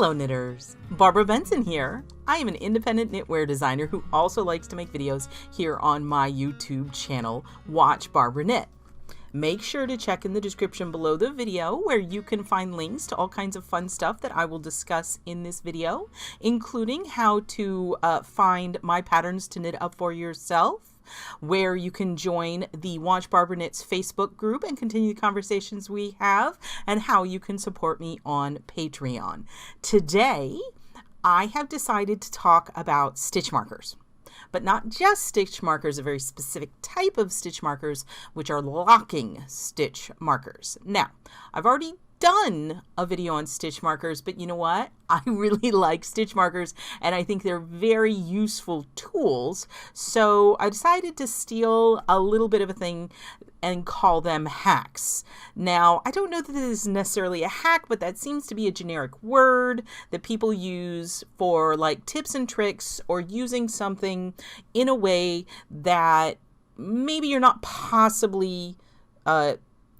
Hello knitters, Barbara Benson here. I am an independent knitwear designer who also likes to make videos here on my YouTube channel, Watch Barbara Knit. Make sure to check in the description below the video where you can find links to all kinds of fun stuff that I will discuss in this video, including how to find my patterns to knit up for yourself, where you can join the Watch Barbara Knits Facebook group and continue the conversations we have, and how you can support me on Patreon. Today, I have decided to talk about stitch markers. But not just stitch markers, a very specific type of stitch markers, which are locking stitch markers. Now, I've already done a video on stitch markers, but you know what? I really like stitch markers and I think they're very useful tools. So I decided to steal a little bit of a thing and call them hacks. Now, I don't know that this is necessarily a hack, but that seems to be a generic word that people use for like tips and tricks or using something in a way that maybe you're not possibly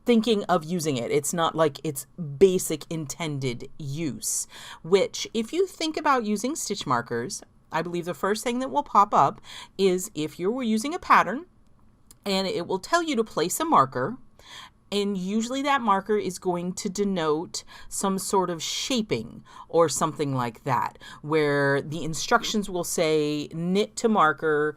thinking of using it. It's not like its basic intended use, which if you think about using stitch markers, I believe the first thing that will pop up is if you're using a pattern and it will tell you to place a marker, and usually that marker is going to denote some sort of shaping or something like that, where the instructions will say knit to marker,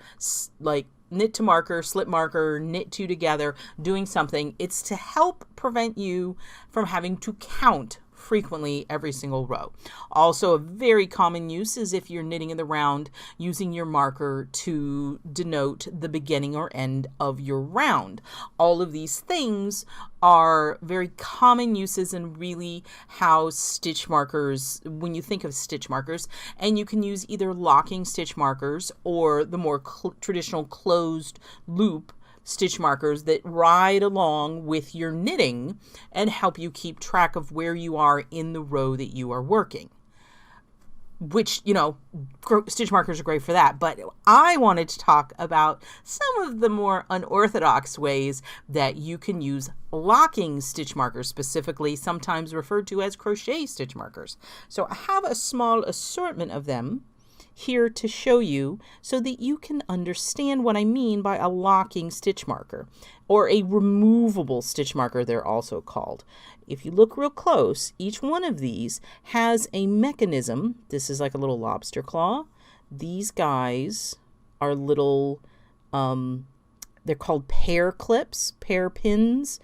like knit to marker, slip marker, knit two together, doing something. It's to help prevent you from having to count frequently every single row. Also, a very common use is if you're knitting in the round, using your marker to denote the beginning or end of your round. All of these things are very common uses and really how stitch markers, when you think of stitch markers, and you can use either locking stitch markers or the more traditional closed loop stitch markers that ride along with your knitting and help you keep track of where you are in the row that you are working. Which, you know, stitch markers are great for that. But I wanted to talk about some of the more unorthodox ways that you can use locking stitch markers, specifically sometimes referred to as crochet stitch markers. So I have a small assortment of them here to show you so that you can understand what I mean by a locking stitch marker, or a removable stitch marker they're also called. If you look real close, each one of these has a mechanism. This is like a little lobster claw. These guys are little, they're called pear clips, pear pins.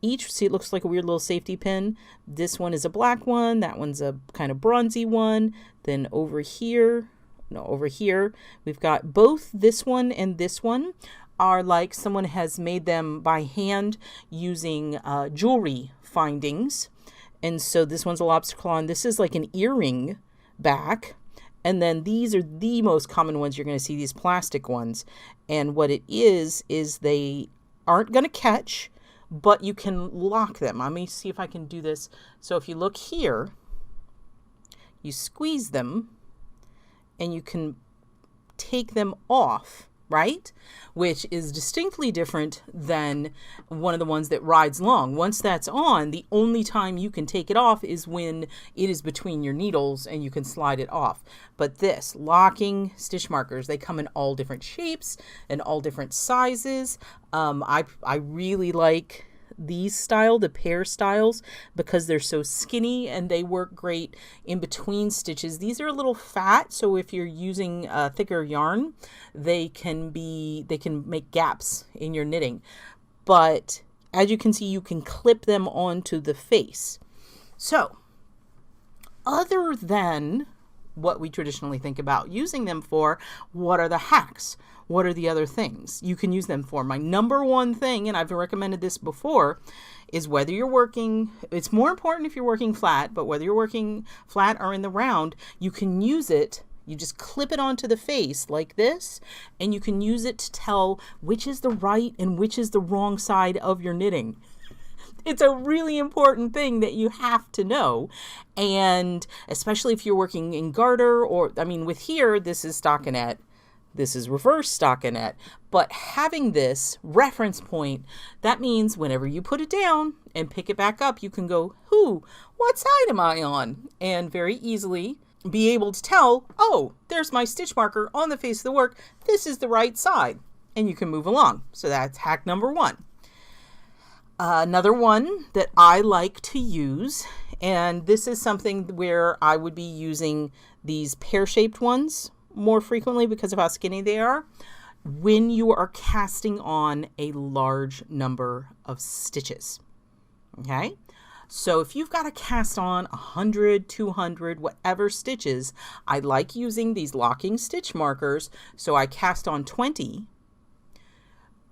Each, see, it looks like a weird little safety pin. This one is a black one. That one's a kind of bronzy one. Then over here, we've got both this one and this one are like someone has made them by hand using jewelry findings. And so this one's a lobster claw, and this is like an earring back. And then these are the most common ones. You're going to see these plastic ones. And what it is they aren't going to catch, but you can lock them. Let me see if I can do this. So if you look here, you squeeze them and you can take them off, right? Which is distinctly different than one of the ones that rides long. Once that's on, the only time you can take it off is when it is between your needles and you can slide it off. But this, locking stitch markers, they come in all different shapes and all different sizes. I really like these style, the pear styles, because they're so skinny and they work great in between stitches. These are a little fat, so if you're using thicker yarn, they can make gaps in your knitting. But as you can see, you can clip them onto the face. So other than what we traditionally think about using them for, what are the hacks? What are the other things you can use them for? My number one thing, and I've recommended this before, is whether you're working, it's more important if you're working flat, but whether you're working flat or in the round, you can use it. You just clip it onto the face like this, and you can use it to tell which is the right and which is the wrong side of your knitting. It's a really important thing that you have to know. And especially if you're working in garter, or, I mean, with here, this is stockinette. This is reverse stockinette. But having this reference point, that means whenever you put it down and pick it back up, you can go, what side am I on? And very easily be able to tell, oh, there's my stitch marker on the face of the work. This is the right side. And you can move along. So that's hack number 1. Another one that I like to use, and this is something where I would be using these pear-shaped ones more frequently because of how skinny they are, when you are casting on a large number of stitches. Okay? So if you've got to cast on 100, 200, whatever stitches, I like using these locking stitch markers. So I cast on 20,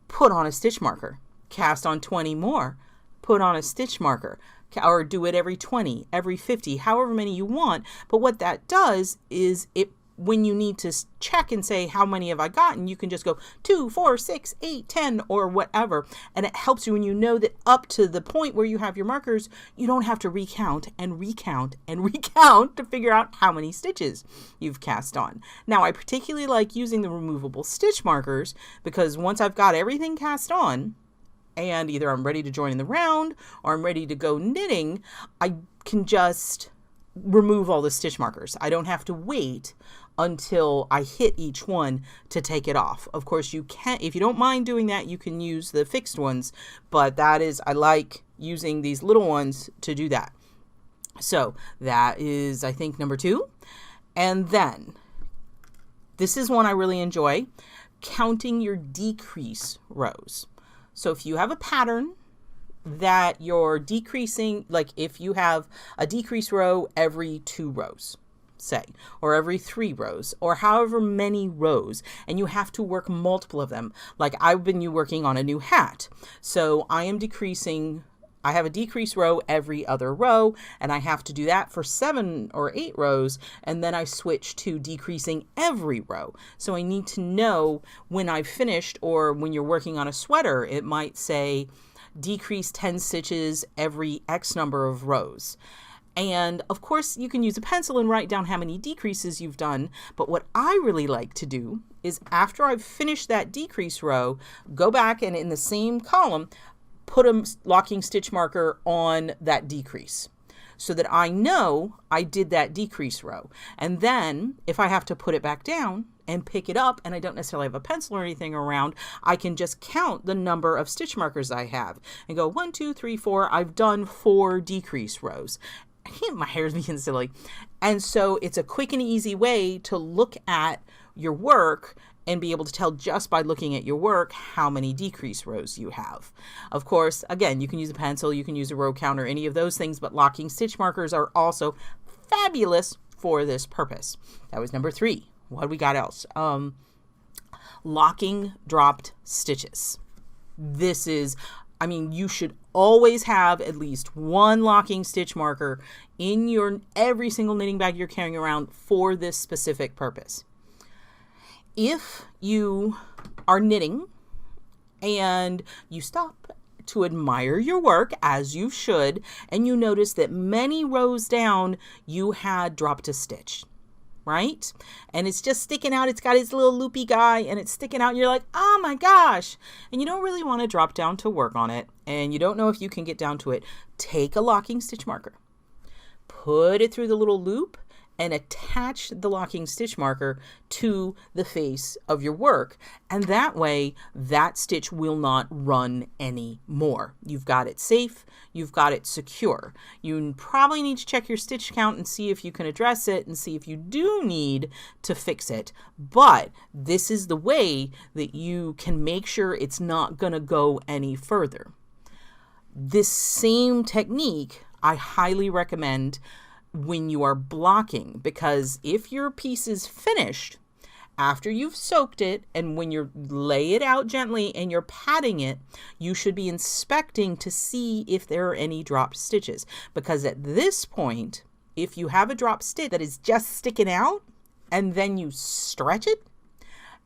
put on a stitch marker, cast on 20 more, put on a stitch marker, or do it every 20, every 50, however many you want. But what that does is when you need to check and say, how many have I gotten? You can just go 2, 4, 6, 8, 10, or whatever. And it helps you when you know that up to the point where you have your markers, you don't have to recount and recount and recount to figure out how many stitches you've cast on. Now, I particularly like using the removable stitch markers because once I've got everything cast on, and either I'm ready to join in the round or I'm ready to go knitting, I can just remove all the stitch markers. I don't have to wait until I hit each one to take it off. Of course, you can, if you don't mind doing that, you can use the fixed ones, but I like using these little ones to do that. So that is, I think, number 2. And then this is one I really enjoy, counting your decrease rows. So if you have a pattern that you're decreasing, like if you have a decrease row every 2 rows, say, or every 3 rows, or however many rows, and you have to work multiple of them. Like I've been working on a new hat. So I have a decrease row every other row, and I have to do that for 7 or 8 rows, and then I switch to decreasing every row. So I need to know when I've finished, or when you're working on a sweater, it might say decrease 10 stitches every X number of rows. And of course, you can use a pencil and write down how many decreases you've done. But what I really like to do is after I've finished that decrease row, go back and in the same column, put a locking stitch marker on that decrease so that I know I did that decrease row. And then if I have to put it back down and pick it up and I don't necessarily have a pencil or anything around, I can just count the number of stitch markers I have and go 1, 2, 3, 4. I've done 4 decrease rows. My hair's being silly. And so it's a quick and easy way to look at your work and be able to tell just by looking at your work how many decrease rows you have. Of course, again, you can use a pencil, you can use a row counter, any of those things, but locking stitch markers are also fabulous for this purpose. That was number 3. What do we got else? Locking dropped stitches. This is, you should always have at least one locking stitch marker in every single knitting bag you're carrying around for this specific purpose. If you are knitting and you stop to admire your work, as you should, and you notice that many rows down you had dropped a stitch, right? And it's just sticking out. It's got its little loopy guy and it's sticking out and you're like, oh my gosh. And you don't really want to drop down to work on it and you don't know if you can get down to it. Take a locking stitch marker, put it through the little loop and attach the locking stitch marker to the face of your work. And that way, that stitch will not run anymore. You've got it safe. You've got it secure. You probably need to check your stitch count and see if you can address it and see if you do need to fix it. But this is the way that you can make sure it's not going to go any further. This same technique, I highly recommend when you are blocking, because if your piece is finished after you've soaked it and when you lay it out gently and you're patting it, you should be inspecting to see if there are any dropped stitches, because at this point, if you have a drop stitch that is just sticking out and then you stretch it,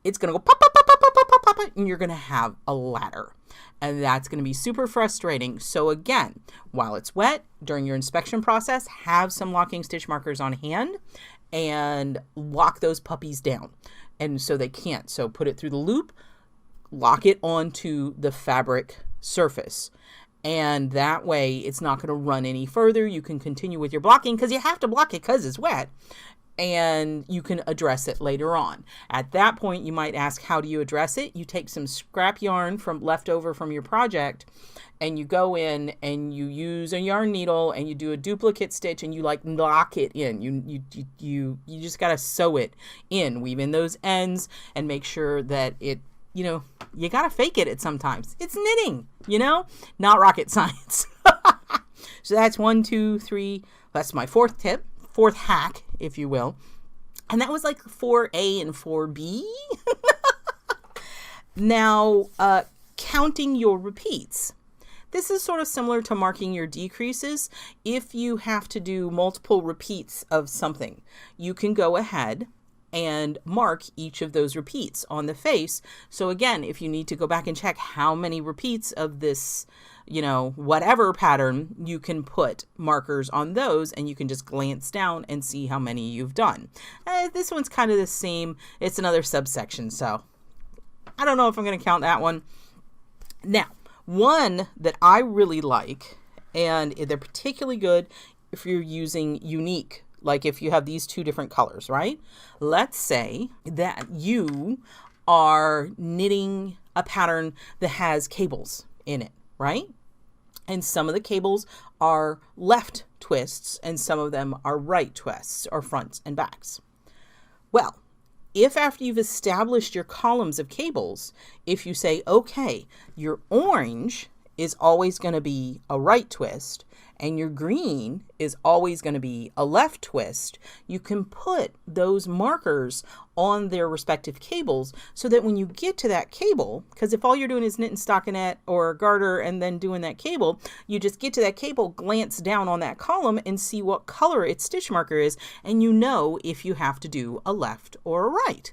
it's going to go pop, pop, pop, pop, pop, pop, pop, pop, and you're going to have a ladder. And that's going to be super frustrating. So again, while it's wet, during your inspection process, have some locking stitch markers on hand and lock those puppies down. and so they can't. So put it through the loop, lock it onto the fabric surface. And that way it's not going to run any further. You can continue with your blocking because you have to block it because it's wet. And you can address it later on. At that point, you might ask, how do you address it? You take some scrap yarn from leftover from your project, and you go in and you use a yarn needle and you do a duplicate stitch and you like lock it in. You just got to sew it in, weave in those ends and make sure that it, you got to fake it sometimes. It's knitting, not rocket science. So that's 1, 2, 3. That's my fourth tip. Fourth hack, if you will. And that was like 4A and 4B. Now, counting your repeats. This is sort of similar to marking your decreases. If you have to do multiple repeats of something, you can go ahead and mark each of those repeats on the face. So again, if you need to go back and check how many repeats of this, whatever pattern, you can put markers on those and you can just glance down and see how many you've done. This one's kind of the same. It's another subsection, so I don't know if I'm going to count that one. Now, one that I really like, and they're particularly good if you're using unique, like if you have these two different colors, right? Let's say that you are knitting a pattern that has cables in it, right? And some of the cables are left twists and some of them are right twists or fronts and backs. Well, if after you've established your columns of cables, if you say, okay, your orange is always going to be a right twist and your green is always going to be a left twist, you can put those markers on their respective cables so that when you get to that cable, because if all you're doing is knit and stockinette or garter and then doing that cable, you just get to that cable, glance down on that column and see what color its stitch marker is, and you know if you have to do a left or a right.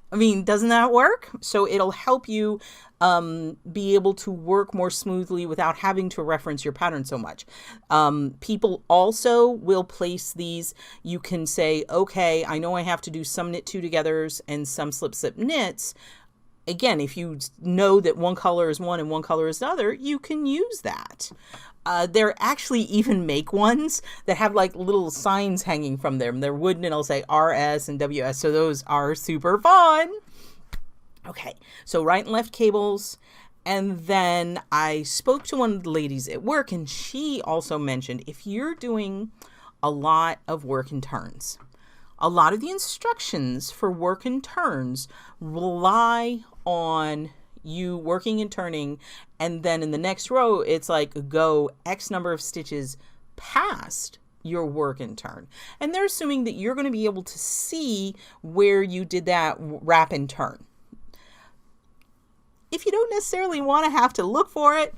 I mean, doesn't that work? So it'll help you be able to work more smoothly without having to reference your pattern so much. People also will place these. You can say, okay, I know I have to do some knit two togethers and some slip slip knits. Again, if you know that one color is one and one color is the other, you can use that. There actually even make ones that have like little signs hanging from them. They're wooden and it'll say RS and WS. So those are super fun. Okay, so right and left cables. And then I spoke to one of the ladies at work and she also mentioned if you're doing a lot of work and turns, a lot of the instructions for work and turns rely on you working and turning, and then in the next row it's like go X number of stitches past your work and turn, and they're assuming that you're going to be able to see where you did that wrap and turn. If you don't necessarily want to have to look for it,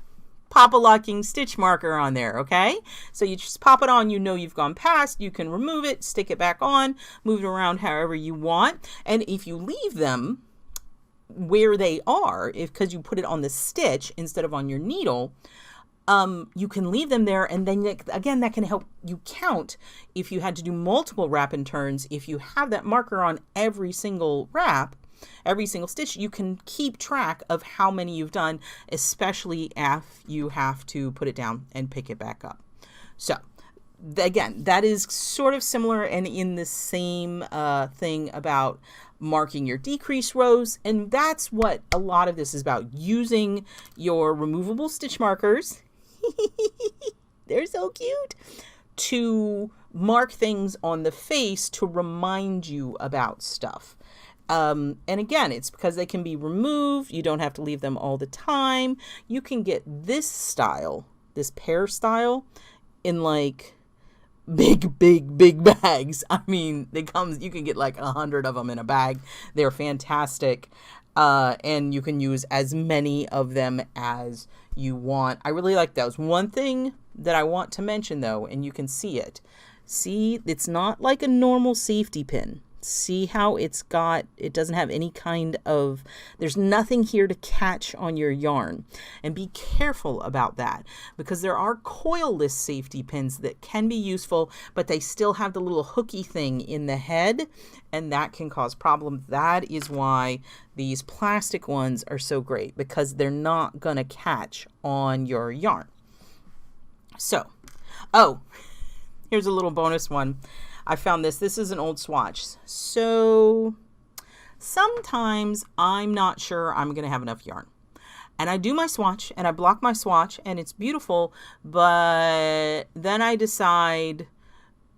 pop a locking stitch marker on there, okay? So you just pop it on, you know you've gone past, you can remove it, stick it back on, move it around however you want, and if you leave them where they are, because you put it on the stitch instead of on your needle, you can leave them there, and then again that can help you count if you had to do multiple wrap and turns. If you have that marker on every single wrap, every single stitch, you can keep track of how many you've done, especially if you have to put it down and pick it back up. So again, that is sort of similar and in the same thing about marking your decrease rows, and that's what a lot of this is about, using your removable stitch markers they're so cute, to mark things on the face to remind you about stuff. And again, it's because they can be removed. You don't have to leave them all the time. You can get this style, this pear style, in like big bags. I mean, you can get like 100 of them in a bag. They're fantastic. And you can use as many of them as you want. I really like those. One thing that I want to mention though, and you can see it. See, it's not like a normal safety pin. See how it doesn't have any kind of, there's nothing here to catch on your yarn. And be careful about that, because there are coilless safety pins that can be useful, but they still have the little hooky thing in the head, and that can cause problems. That is why these plastic ones are so great, because they're not going to catch on your yarn. So, oh, here's a little bonus one. I found this. This is an old swatch. So sometimes I'm not sure I'm going to have enough yarn. And I do my swatch and I block my swatch and it's beautiful, but then I decide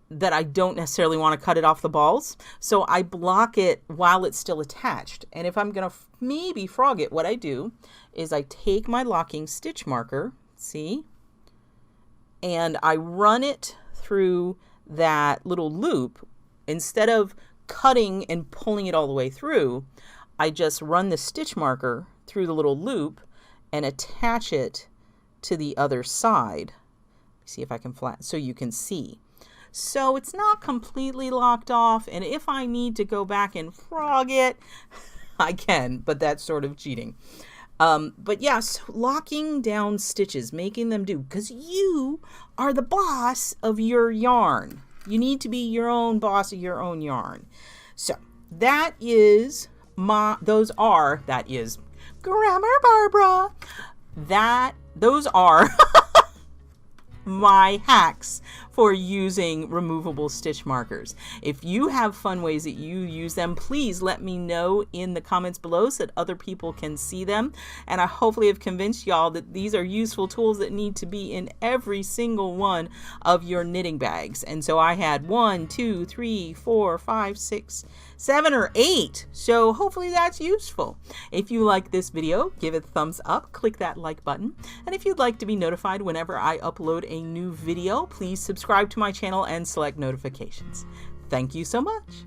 that I don't necessarily want to cut it off the balls. So I block it while it's still attached. And if I'm going to maybe frog it, what I do is I take my locking stitch marker, see, and I run it through that little loop. Instead of cutting and pulling it all the way through, I just run the stitch marker through the little loop and attach it to the other side. See if I can flatten so you can see. So it's not completely locked off, and if I need to go back and frog it, I can, but that's sort of cheating. But yes, locking down stitches, making them do, because you are the boss of your yarn. You need to be your own boss of your own yarn. So that is that is Grammar Barbara. Those are my hacks for using removable stitch markers. If you have fun ways that you use them, please let me know in the comments below so that other people can see them. And I hopefully have convinced y'all that these are useful tools that need to be in every single one of your knitting bags. And so I had 1, 2, 3, 4, 5, 6, 7 or 8. So hopefully that's useful. If you like this video, give it a thumbs up, click that like button. And if you'd like to be notified whenever I upload a new video, please subscribe to my channel and select notifications. Thank you so much.